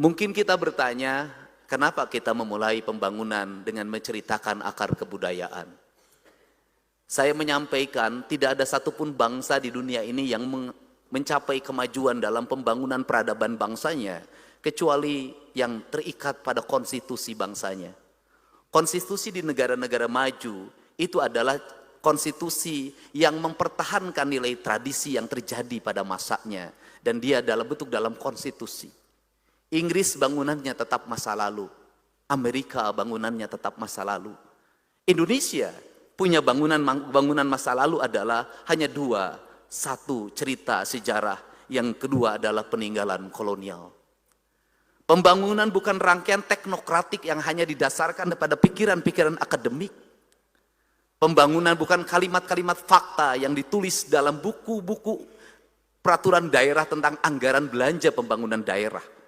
Mungkin kita bertanya, kenapa kita memulai pembangunan dengan menceritakan akar kebudayaan? Saya menyampaikan, tidak ada satupun bangsa di dunia ini yang mencapai kemajuan dalam pembangunan peradaban bangsanya, kecuali yang terikat pada konstitusi bangsanya. Konstitusi di negara-negara maju itu adalah konstitusi yang mempertahankan nilai tradisi yang terjadi pada masanya, dan dia dalam bentuk dalam konstitusi. Inggris bangunannya tetap masa lalu, Amerika bangunannya tetap masa lalu. Indonesia punya bangunan masa lalu adalah hanya dua, satu cerita sejarah, yang kedua adalah peninggalan kolonial. Pembangunan bukan rangkaian teknokratik yang hanya didasarkan pada pikiran-pikiran akademik. Pembangunan bukan kalimat-kalimat fakta yang ditulis dalam buku-buku peraturan daerah tentang anggaran belanja pembangunan daerah.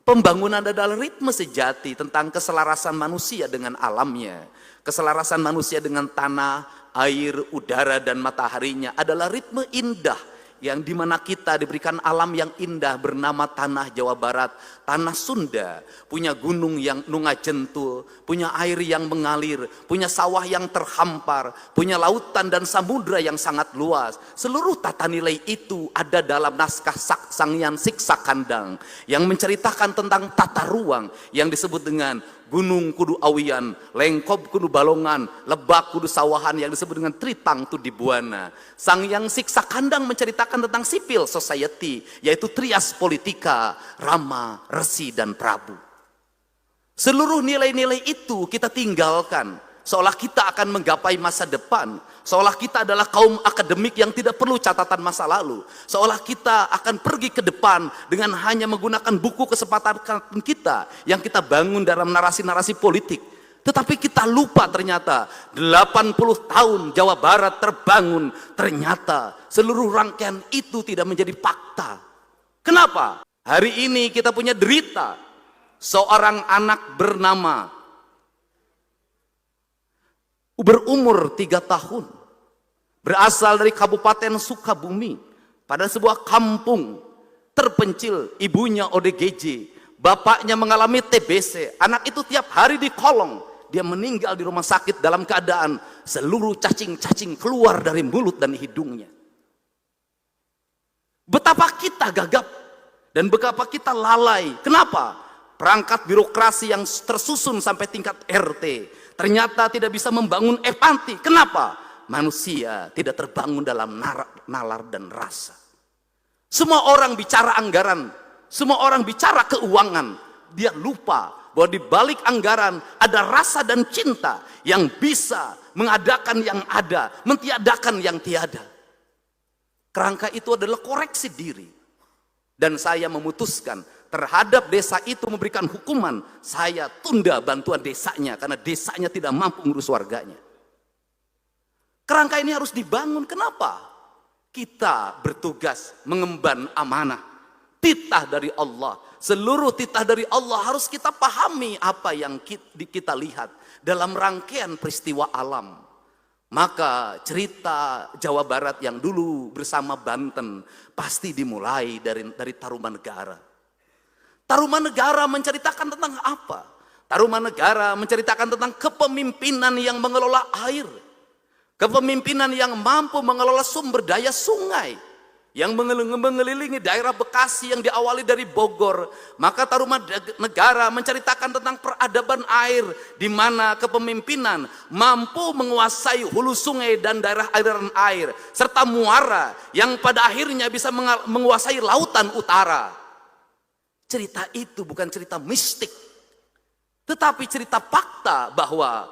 Pembangunan adalah ritme sejati tentang keselarasan manusia dengan alamnya. Keselarasan manusia dengan tanah, air, udara, dan mataharinya adalah ritme indah yang dimana kita diberikan alam yang indah bernama tanah Jawa Barat, tanah Sunda, punya gunung yang nungajentul, punya air yang mengalir, punya sawah yang terhampar, punya lautan dan samudra yang sangat luas. Seluruh tata nilai itu ada dalam naskah Sanghyang Siksa Kandang yang menceritakan tentang tata ruang yang disebut dengan gunung kudu awian, lengkop kudu balongan, lebak kudu sawahan yang disebut dengan tritang tu dibuana. Sanghyang Siksa Kandang menceritakan tentang civil society, yaitu trias politika, Rama, Resi, dan Prabu. Seluruh nilai-nilai itu kita tinggalkan, seolah kita akan menggapai masa depan, seolah kita adalah kaum akademik yang tidak perlu catatan masa lalu, seolah kita akan pergi ke depan dengan hanya menggunakan buku kesempatan kita yang kita bangun dalam narasi-narasi politik. Tetapi kita lupa ternyata 80 tahun Jawa Barat terbangun, ternyata seluruh rangkaian itu tidak menjadi fakta. Kenapa? Hari ini kita punya derita seorang anak bernama berumur 3 tahun, berasal dari Kabupaten Sukabumi, pada sebuah kampung terpencil, ibunya ODGJ, bapaknya mengalami TBC, anak itu tiap hari di kolong, dia meninggal di rumah sakit dalam keadaan seluruh cacing-cacing keluar dari mulut dan hidungnya. Betapa kita gagap dan betapa kita lalai. Kenapa? Perangkat birokrasi yang tersusun sampai tingkat RT ternyata tidak bisa membangun empati. Kenapa? Manusia tidak terbangun dalam nalar dan rasa. Semua orang bicara anggaran, semua orang bicara keuangan. Dia lupa bahwa di balik anggaran ada rasa dan cinta yang bisa mengadakan yang ada, mentiadakan yang tiada. Kerangka itu adalah koreksi diri. Dan saya memutuskan terhadap desa itu memberikan hukuman, saya tunda bantuan desanya karena desanya tidak mampu ngurus warganya. Kerangka ini harus dibangun. Kenapa? Kita bertugas mengemban amanah, titah dari Allah. Seluruh titah dari Allah harus kita pahami apa yang kita lihat dalam rangkaian peristiwa alam. Maka cerita Jawa Barat yang dulu bersama Banten pasti dimulai dari Tarumanegara. Tarumanegara menceritakan tentang apa? Tarumanegara menceritakan tentang kepemimpinan yang mengelola air. Kepemimpinan yang mampu mengelola sumber daya sungai. Yang mengelilingi daerah Bekasi yang diawali dari Bogor. Maka Tarumanegara menceritakan tentang peradaban air. Di mana kepemimpinan mampu menguasai hulu sungai dan daerah aliran air. Serta muara yang pada akhirnya bisa menguasai lautan utara. Cerita itu bukan cerita mistik, tetapi cerita fakta bahwa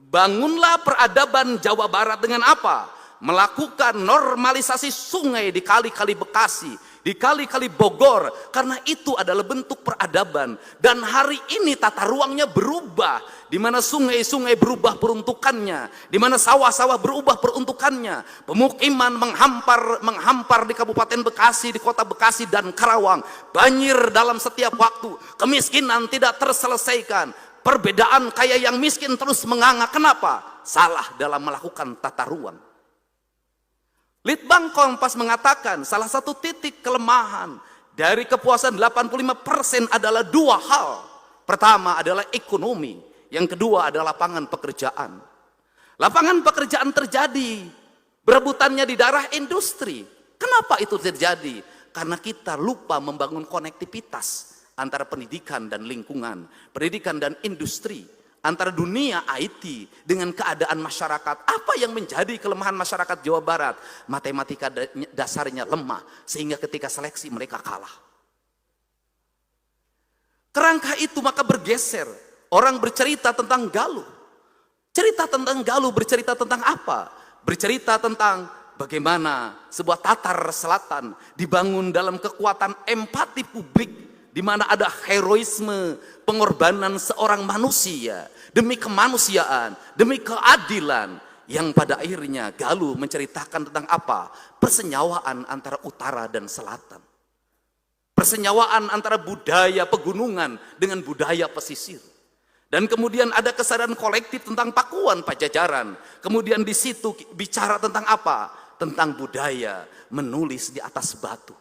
bangunlah peradaban Jawa Barat dengan apa? Melakukan normalisasi sungai di kali-kali Bekasi, di kali-kali Bogor, karena itu adalah bentuk peradaban. Dan hari ini tata ruangnya berubah, di mana sungai-sungai berubah peruntukannya, di mana sawah-sawah berubah peruntukannya, pemukiman menghampar di Kabupaten Bekasi, di kota Bekasi dan Karawang, banjir dalam setiap waktu, kemiskinan tidak terselesaikan, perbedaan kaya yang miskin terus menganga. Kenapa? Salah dalam melakukan tata ruang. Litbang Kompas mengatakan salah satu titik kelemahan dari kepuasan 85% adalah dua hal. Pertama adalah ekonomi, yang kedua adalah lapangan pekerjaan. Lapangan pekerjaan terjadi, berebutannya di daerah industri. Kenapa itu terjadi? Karena kita lupa membangun konektivitas antara pendidikan dan lingkungan, pendidikan dan industri, antara dunia IT dengan keadaan masyarakat. Apa yang menjadi kelemahan masyarakat Jawa Barat? Matematika dasarnya lemah, sehingga ketika seleksi mereka kalah. Kerangka itu maka bergeser. Orang bercerita tentang Galuh. Cerita tentang Galuh bercerita tentang apa? Bercerita tentang bagaimana sebuah Tatar Selatan dibangun dalam kekuatan empati publik, di mana ada heroisme pengorbanan seorang manusia demi kemanusiaan, demi keadilan, yang pada akhirnya Galuh menceritakan tentang apa? Persenyawaan antara utara dan selatan. Persenyawaan antara budaya pegunungan dengan budaya pesisir. Dan kemudian ada kesadaran kolektif tentang Pakuan Pajajaran. Kemudian di situ bicara tentang apa? Tentang budaya menulis di atas batu.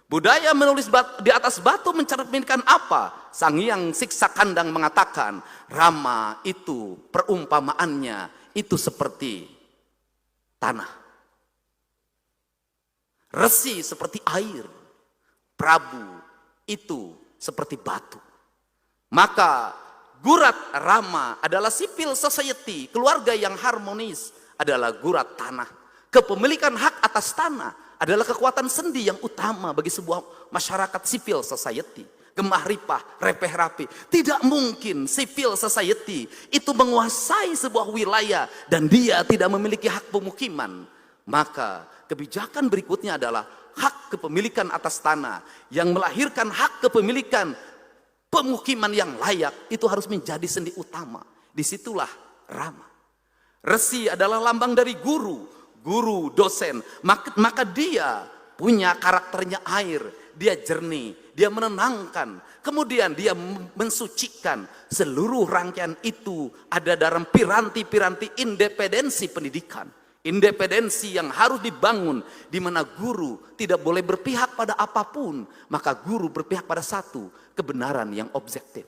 Budaya menulis di atas batu mencerminkan apa? Sang Hyang Siksa Kandang mengatakan, Rama itu perumpamaannya itu seperti tanah. Resi seperti air. Prabu itu seperti batu. Maka Gurat Rama adalah civil society, keluarga yang harmonis adalah gurat tanah. Kepemilikan hak atas tanah adalah kekuatan sendi yang utama bagi sebuah masyarakat civil society. Gemah ripah, repeh rapi. Tidak mungkin civil society itu menguasai sebuah wilayah dan dia tidak memiliki hak pemukiman. Maka kebijakan berikutnya adalah hak kepemilikan atas tanah yang melahirkan hak kepemilikan pemukiman yang layak. Itu harus menjadi sendi utama. Disitulah Rama. Resi adalah lambang dari guru, dosen. Maka dia punya karakternya air. Dia jernih, dia menenangkan. Kemudian dia mensucikan. Seluruh rangkaian itu ada dalam piranti-piranti independensi pendidikan. Independensi yang harus dibangun, di mana guru tidak boleh berpihak pada apapun, maka guru berpihak pada satu, kebenaran yang objektif.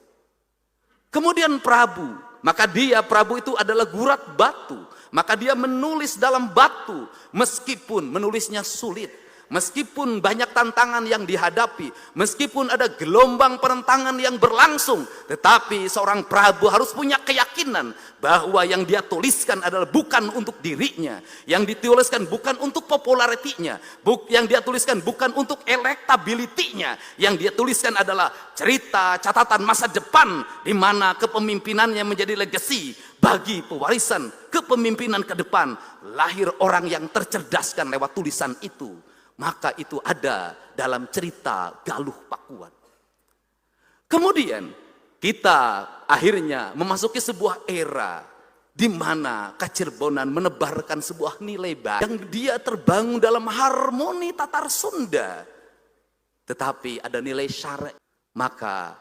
Kemudian Prabu, maka Prabu itu adalah gurat batu, maka dia menulis dalam batu, meskipun menulisnya sulit, meskipun banyak tantangan yang dihadapi, meskipun ada gelombang penentangan yang berlangsung, tetapi seorang Prabu harus punya keyakinan bahwa yang dia tuliskan adalah bukan untuk dirinya, yang dituliskan bukan untuk popularitinya, yang dia tuliskan bukan untuk elektabilitinya, yang dia tuliskan adalah cerita catatan masa depan, di mana kepemimpinannya menjadi legacy bagi pewarisan kepemimpinan ke depan. Lahir orang yang tercerdaskan lewat tulisan itu. Maka itu ada dalam cerita Galuh Pakuan. Kemudian kita akhirnya memasuki sebuah era di mana Kacirbonan menebarkan sebuah nilai baik yang dia terbangun dalam harmoni Tatar Sunda. Tetapi ada nilai syar'i. Maka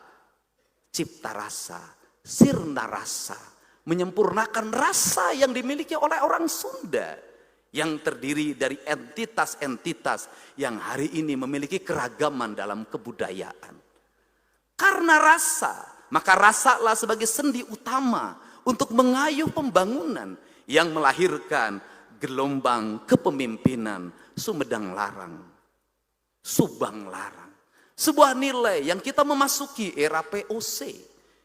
cipta rasa, sirna rasa, menyempurnakan rasa yang dimiliki oleh orang Sunda, yang terdiri dari entitas-entitas yang hari ini memiliki keragaman dalam kebudayaan. Karena rasa, maka rasalah sebagai sendi utama untuk mengayuh pembangunan yang melahirkan gelombang kepemimpinan Sumedang Larang, Subang Larang. Sebuah nilai yang kita memasuki era POC,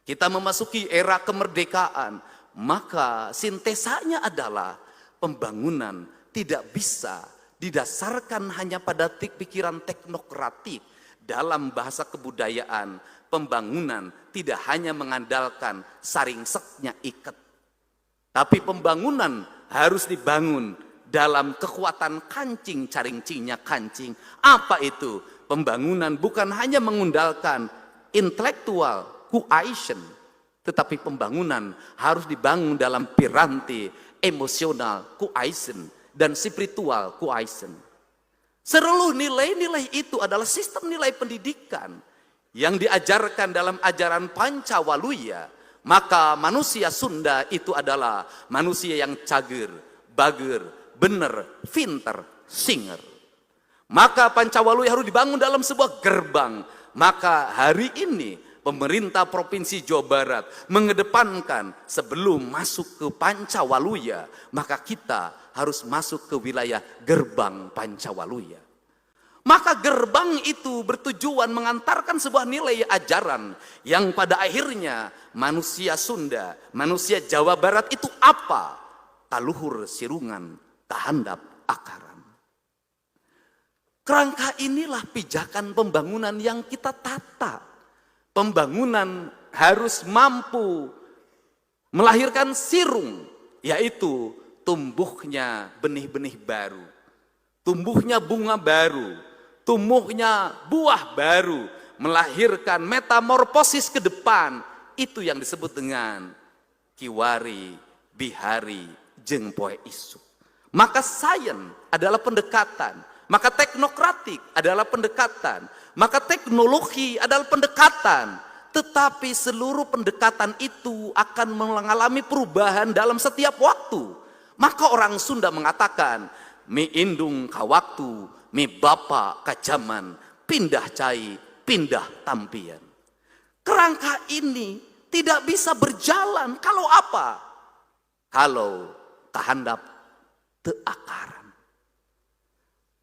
kita memasuki era kemerdekaan, maka sintesanya adalah pembangunan tidak bisa didasarkan hanya pada pikiran teknokratik. Dalam bahasa kebudayaan, pembangunan tidak hanya mengandalkan saringseknya iket. Tapi pembangunan harus dibangun dalam kekuatan kancing caringcingnya kancing. Apa itu? Pembangunan bukan hanya mengandalkan intelektual cohesion, tetapi pembangunan harus dibangun dalam piranti emosional cohesion dan spiritual cohesion. Seluruh nilai-nilai itu adalah sistem nilai pendidikan yang diajarkan dalam ajaran Pancawaluya. Maka manusia Sunda itu adalah manusia yang cager, bager, bener, pinter, singer. Maka Pancawaluya harus dibangun dalam sebuah gerbang. Maka hari ini pemerintah Provinsi Jawa Barat mengedepankan sebelum masuk ke Pancawaluya, maka kita harus masuk ke wilayah gerbang Pancawaluya. Maka gerbang itu bertujuan mengantarkan sebuah nilai ajaran yang pada akhirnya manusia Sunda, manusia Jawa Barat itu apa? Kaluhur sirungan, kahandap akaran. Kerangka inilah pijakan pembangunan yang kita tata. Pembangunan harus mampu melahirkan sirung, yaitu tumbuhnya benih-benih baru, tumbuhnya bunga baru, tumbuhnya buah baru, melahirkan metamorfosis ke depan. Itu yang disebut dengan kiwari, bihari, jeung poe isu. Maka sains adalah pendekatan, maka teknokratik adalah pendekatan, maka teknologi adalah pendekatan. Tetapi seluruh pendekatan itu akan mengalami perubahan dalam setiap waktu. Maka orang Sunda mengatakan, mi indung ka waktu, mi bapa ka zaman, pindah cai, pindah tampian. Kerangka ini tidak bisa berjalan kalau apa? Kalau kahandap teu akaran.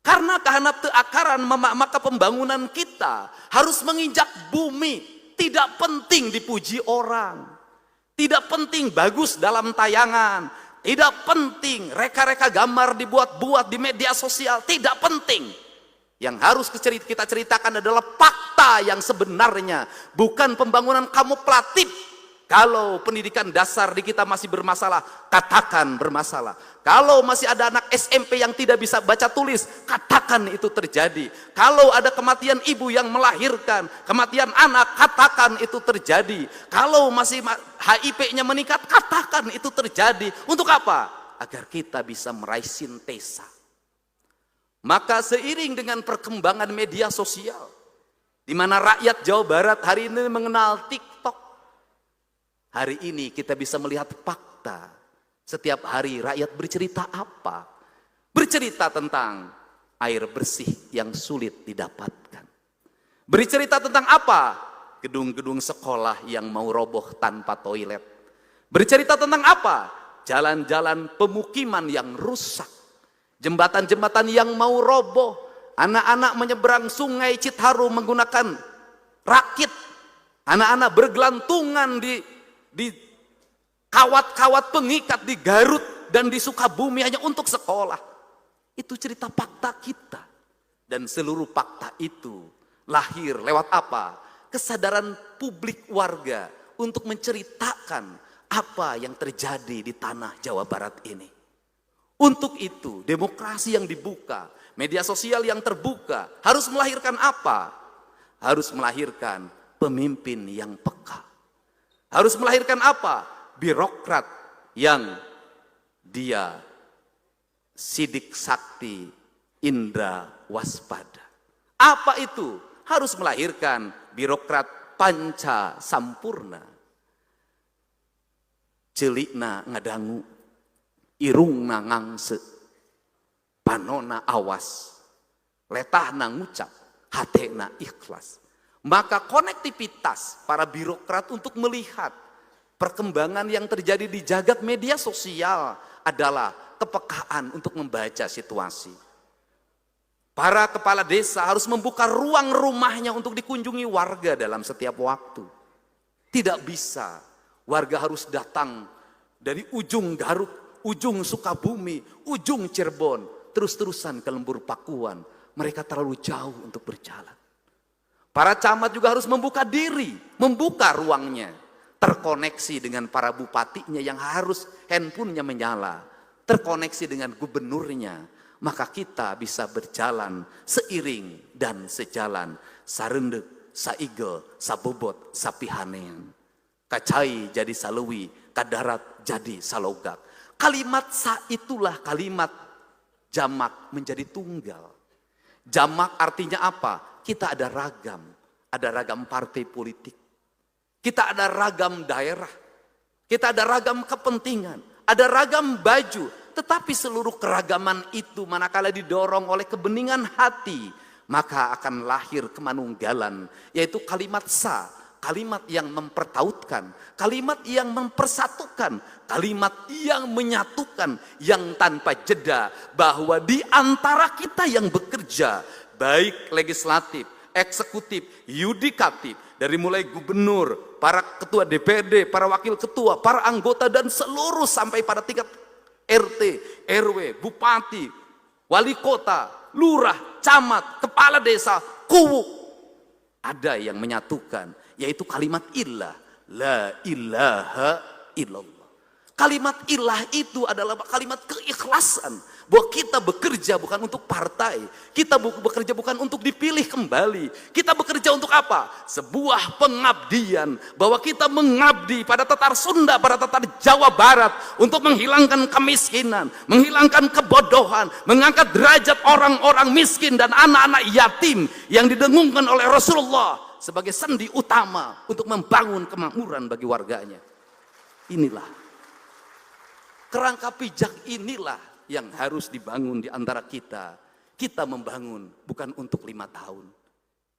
Karena kahandap teu akaran, maka pembangunan kita harus menginjak bumi. Tidak penting dipuji orang, tidak penting bagus dalam tayangan, tidak penting reka-reka gambar dibuat-buat di media sosial, tidak penting. Yang harus kita ceritakan adalah fakta yang sebenarnya, bukan pembangunan kamuflatif. Kalau pendidikan dasar di kita masih bermasalah, katakan bermasalah. Kalau masih ada anak SMP yang tidak bisa baca tulis, katakan itu terjadi. Kalau ada kematian ibu yang melahirkan, kematian anak, katakan itu terjadi. Kalau masih HIV-nya meningkat, katakan itu terjadi. Untuk apa? Agar kita bisa meraih sintesa. Maka seiring dengan perkembangan media sosial, di mana rakyat Jawa Barat hari ini mengenal TikTok, hari ini kita bisa melihat fakta. Setiap hari rakyat bercerita apa? Bercerita tentang air bersih yang sulit didapatkan. Bercerita tentang apa? Gedung-gedung sekolah yang mau roboh tanpa toilet. Bercerita tentang apa? Jalan-jalan pemukiman yang rusak. Jembatan-jembatan yang mau roboh. Anak-anak menyeberang sungai Citarum menggunakan rakit. Anak-anak bergelantungan di kawat-kawat pengikat di Garut dan di Sukabumi hanya untuk sekolah. Itu cerita fakta kita. Dan seluruh fakta itu lahir lewat apa? Kesadaran publik warga untuk menceritakan apa yang terjadi di tanah Jawa Barat ini. Untuk itu, demokrasi yang dibuka, media sosial yang terbuka, harus melahirkan apa? Harus melahirkan pemimpin yang peka. Harus melahirkan apa? Birokrat yang dia sidik sakti, indra waspada. Apa itu? Harus melahirkan birokrat panca sampurna. Celikna ngadangu, irungna ngangse, panona awas, letahna ngucap, hatena ikhlas. Maka konektivitas para birokrat untuk melihat perkembangan yang terjadi di jagat media sosial adalah kepekaan untuk membaca situasi. Para kepala desa harus membuka ruang rumahnya untuk dikunjungi warga dalam setiap waktu. Tidak bisa warga harus datang dari ujung Garut, ujung Sukabumi, ujung Cirebon, terus-terusan ke Lembur Pakuan. Mereka terlalu jauh untuk berjalan. Para camat juga harus membuka diri, membuka ruangnya. Terkoneksi dengan para bupatinya yang harus handphonenya menyala. Terkoneksi dengan gubernurnya. Maka kita bisa berjalan seiring dan sejalan. Sarendek, saigel, sabobot, sapihanean. Kacai jadi salewi, kadarat jadi salogak. Kalimat sa itulah kalimat jamak menjadi tunggal. Jamak artinya apa? Kita ada ragam partai politik. Kita ada ragam daerah, kita ada ragam kepentingan, ada ragam baju, Tetapi seluruh keragaman itu manakala didorong oleh kebeningan hati, maka akan lahir kemanunggalan, yaitu kalimat sa, kalimat yang mempertautkan, kalimat yang mempersatukan, kalimat yang menyatukan, yang tanpa jeda, bahwa di antara kita yang bekerja, baik legislatif, eksekutif, yudikatif, dari mulai gubernur, para ketua DPRD, para wakil ketua, para anggota, dan seluruh sampai pada tingkat RT, RW, bupati, wali kota, lurah, camat, kepala desa, kuwu, ada yang menyatukan, yaitu kalimat ilah, la ilaha illallah. Kalimat ilah itu adalah kalimat keikhlasan, bahwa kita bekerja bukan untuk partai, kita bekerja bukan untuk dipilih kembali, kita bekerja untuk apa? Sebuah pengabdian, bahwa kita mengabdi pada Tatar Sunda, pada Tatar Jawa Barat, untuk menghilangkan kemiskinan, menghilangkan kebodohan, mengangkat derajat orang-orang miskin dan anak-anak yatim yang didengungkan oleh Rasulullah sebagai sendi utama untuk membangun kemakmuran bagi warganya. Inilah kerangka pijak, inilah yang harus dibangun di antara kita. Kita membangun bukan untuk 5 tahun.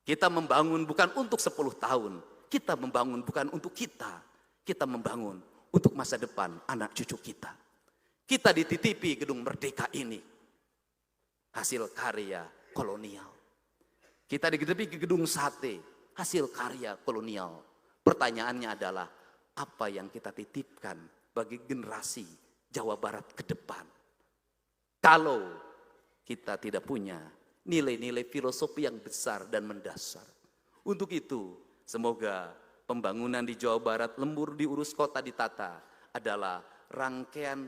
Kita membangun bukan untuk 10 tahun. Kita membangun bukan untuk kita. Kita membangun untuk masa depan anak cucu kita. Kita dititipi Gedung Merdeka ini, hasil karya kolonial. Kita dititipi Gedung Sate, hasil karya kolonial. Pertanyaannya adalah, apa yang kita titipkan bagi generasi Jawa Barat ke depan? Kalau kita tidak punya nilai-nilai filosofi yang besar dan mendasar. Untuk itu, semoga pembangunan di Jawa Barat, lembur diurus kota ditata, adalah rangkaian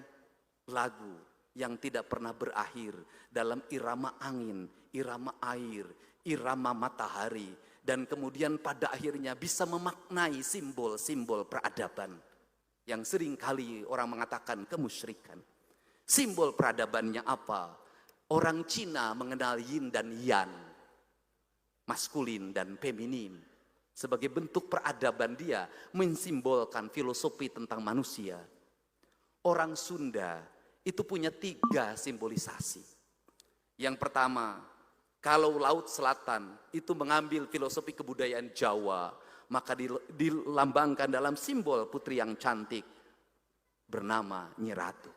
lagu yang tidak pernah berakhir dalam irama angin, irama air, irama matahari, dan kemudian pada akhirnya bisa memaknai simbol-simbol peradaban yang sering kali orang mengatakan kemusyrikan. Simbol peradabannya apa? Orang Cina mengenal yin dan yang, maskulin dan feminin. Sebagai bentuk peradaban dia mensimbolkan filosofi tentang manusia. Orang Sunda itu punya 3 simbolisasi. Yang pertama, kalau Laut Selatan itu mengambil filosofi kebudayaan Jawa, maka dilambangkan dalam simbol putri yang cantik bernama Nyi Ratu.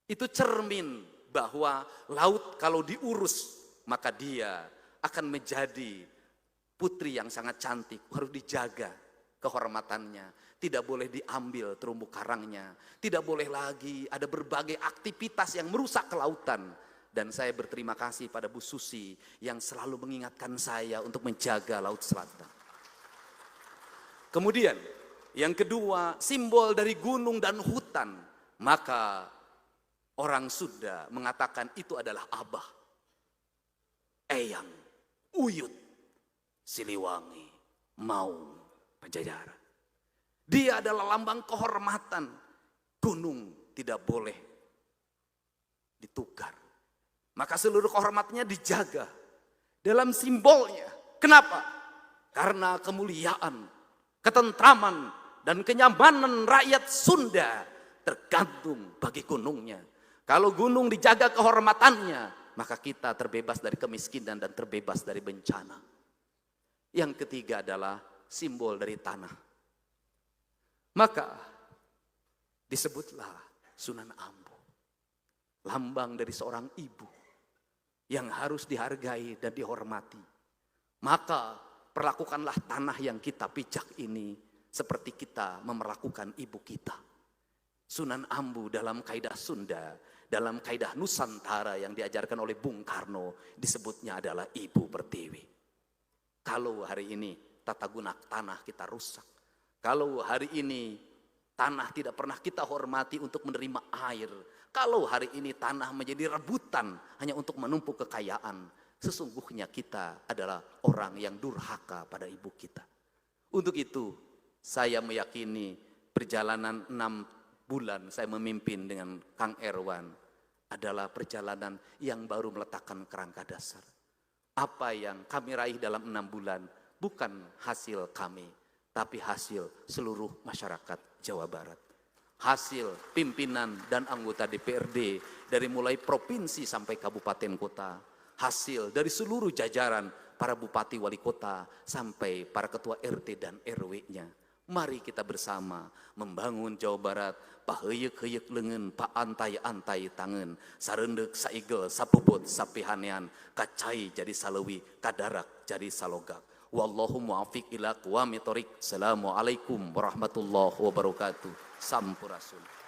Itu cermin bahwa laut kalau diurus, maka dia akan menjadi putri yang sangat cantik, harus dijaga kehormatannya, tidak boleh diambil terumbu karangnya, tidak boleh lagi ada berbagai aktivitas yang merusak kelautan. Dan saya berterima kasih pada Bu Susi yang selalu mengingatkan saya untuk menjaga Laut Selatan. Kemudian yang kedua, simbol dari gunung dan hutan, maka orang Sunda mengatakan itu adalah Abah, Eyang, Uyut, Siliwangi, Maung, Pajajaran. Dia adalah lambang kehormatan. Gunung tidak boleh ditukar, maka seluruh kehormatannya dijaga dalam simbolnya. Kenapa? Karena kemuliaan, ketentraman, dan kenyamanan rakyat Sunda tergantung bagi gunungnya. Kalau gunung dijaga kehormatannya, maka kita terbebas dari kemiskinan dan terbebas dari bencana. Yang ketiga adalah simbol dari tanah. Maka disebutlah Sunan Ambu, lambang dari seorang ibu yang harus dihargai dan dihormati. Maka perlakukanlah tanah yang kita pijak ini seperti kita memperlakukan ibu kita. Sunan Ambu dalam kaidah Sunda, dalam kaidah Nusantara yang diajarkan oleh Bung Karno, disebutnya adalah Ibu Pertiwi. Kalau hari ini tata guna tanah kita rusak, kalau hari ini tanah tidak pernah kita hormati untuk menerima air, kalau hari ini tanah menjadi rebutan hanya untuk menumpuk kekayaan, sesungguhnya kita adalah orang yang durhaka pada ibu kita. Untuk itu, saya meyakini perjalanan 6 bulan saya memimpin dengan Kang Erwan adalah perjalanan yang baru meletakkan kerangka dasar. Apa yang kami raih dalam 6 bulan bukan hasil kami, tapi hasil seluruh masyarakat Jawa Barat. hasil pimpinan dan anggota DPRD dari mulai provinsi sampai kabupaten kota, hasil dari seluruh jajaran para bupati wali kota sampai para ketua RT dan RW-nya. Mari kita bersama membangun Jawa Barat, paheuyeuh-heuyeuk leungeun, paantai-antai tangan, sareundek saigel, sapuput, sapihanean, kacai jadi saleuwi, kadarak jadi salogak. Wallahu muwaffiq ila aqwamit thoriq. Assalamualaikum warahmatullahi wabarakatuh. Sampurasun.